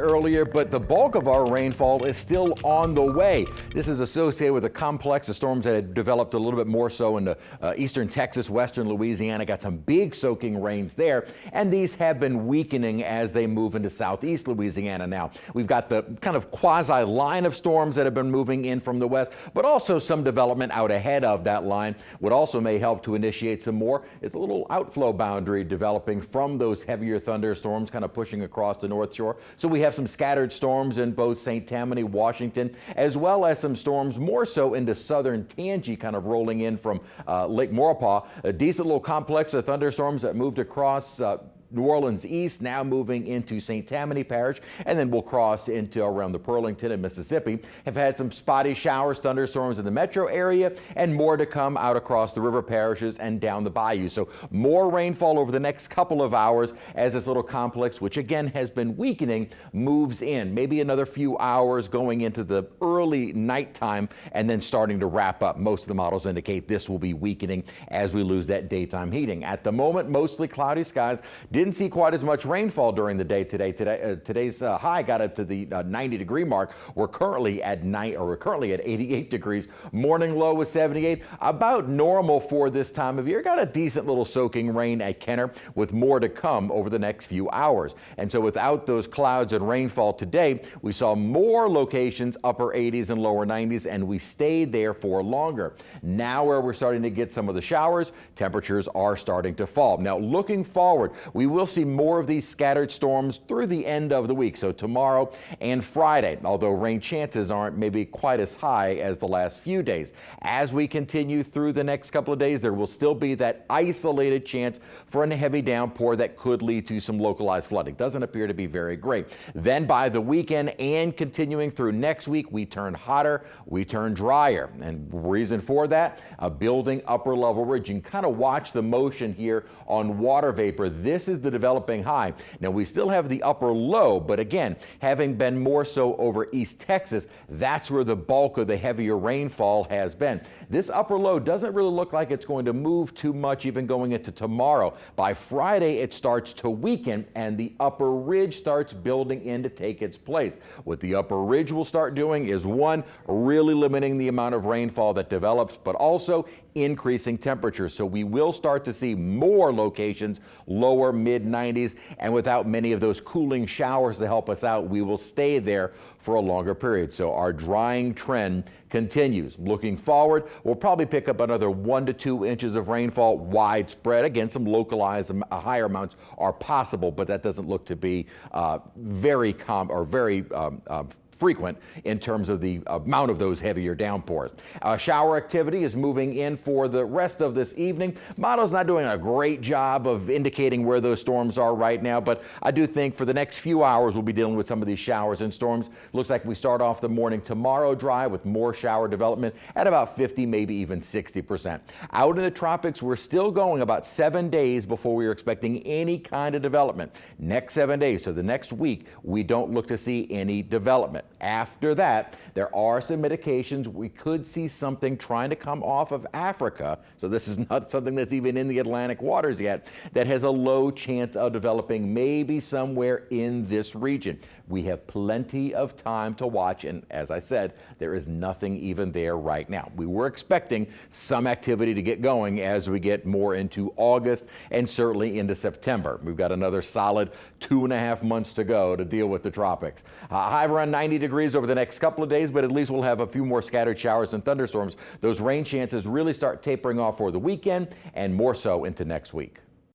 Earlier, but the bulk of our rainfall is still on the way. This is associated with a complex of storms that had developed a little bit more so into eastern Texas, western Louisiana. Got some big soaking rains there, and these have been weakening as they move into southeast Louisiana now. We've got the kind of quasi line of storms that have been moving in from the west, but also some development out ahead of that line. What also may help to initiate some more is a little outflow boundary developing from those heavier thunderstorms kind of pushing across the North Shore. So we have some scattered storms in both St. Tammany, Washington, as well as some storms more so into southern Tangi, kind of rolling in from Lake Maurepas. A decent little complex of thunderstorms that moved across New Orleans east, now moving into St. Tammany Parish, and then we'll cross into around the Pearlington and Mississippi. Have had some spotty showers, thunderstorms in the metro area, and more to come out across the river parishes and down the bayou. So more rainfall over the next couple of hours as this little complex, which again has been weakening, moves in. Maybe another few hours going into the early nighttime and then starting to wrap up. Most of the models indicate this will be weakening as we lose that daytime heating. At the moment, mostly cloudy skies. Didn't see quite as much rainfall during the day today. Today's high got up to the 90-degree mark. We're currently at 88 degrees. Morning low was 78. About normal for this time of year. Got a decent little soaking rain at Kenner with more to come over the next few hours. And so without those clouds and rainfall today, we saw more locations upper 80s and lower 90s, and we stayed there for longer. Now where we're starting to get some of the showers, temperatures are starting to fall. Now looking forward, we will see more of these scattered storms through the end of the week, so tomorrow and Friday, although rain chances aren't maybe quite as high as the last few days. As we continue through the next couple of days, there will still be that isolated chance for a heavy downpour that could lead to some localized flooding. Doesn't appear to be very great. Then by the weekend and continuing through next week, we turn hotter, we turn drier. And reason for that, a building upper level ridge. You can kind of watch the motion here on water vapor. This is the developing high. Now we still have the upper low, but again, having been more so over East Texas, that's where the bulk of the heavier rainfall has been. This upper low doesn't really look like it's going to move too much even going into tomorrow. By Friday, it starts to weaken and the upper ridge starts building in to take its place. What the upper ridge will start doing is, one, really limiting the amount of rainfall that develops, but also increasing temperatures. So we will start to see more locations lower mid-90s, and without many of those cooling showers to help us out, we will stay there for a longer period. So our drying trend continues. Looking forward, we'll probably pick up another 1 to 2 inches of rainfall widespread. Again, some localized higher amounts are possible, but that doesn't look to be very frequent in terms of the amount of those heavier downpours. Shower activity is moving in for the rest of this evening. Model's not doing a great job of indicating where those storms are right now, but I do think for the next few hours we'll be dealing with some of these showers and storms. Looks like we start off the morning tomorrow dry with more shower development at about 50, maybe even 60%. Out in the tropics, we're still going about 7 days before we are expecting any kind of development. Next 7 days, so the next week, we don't look to see any development. After that, there are some indications we could see something trying to come off of Africa. So this is not something that's even in the Atlantic waters yet, that has a low chance of developing maybe somewhere in this region. We have plenty of time to watch, and as I said, there is nothing even there right now. We were expecting some activity to get going as we get more into August and certainly into September. We've got another solid 2.5 months to go to deal with the tropics. High around 90 degrees over the next couple of days, but at least we'll have a few more scattered showers and thunderstorms. Those rain chances really start tapering off for the weekend and more so into next week.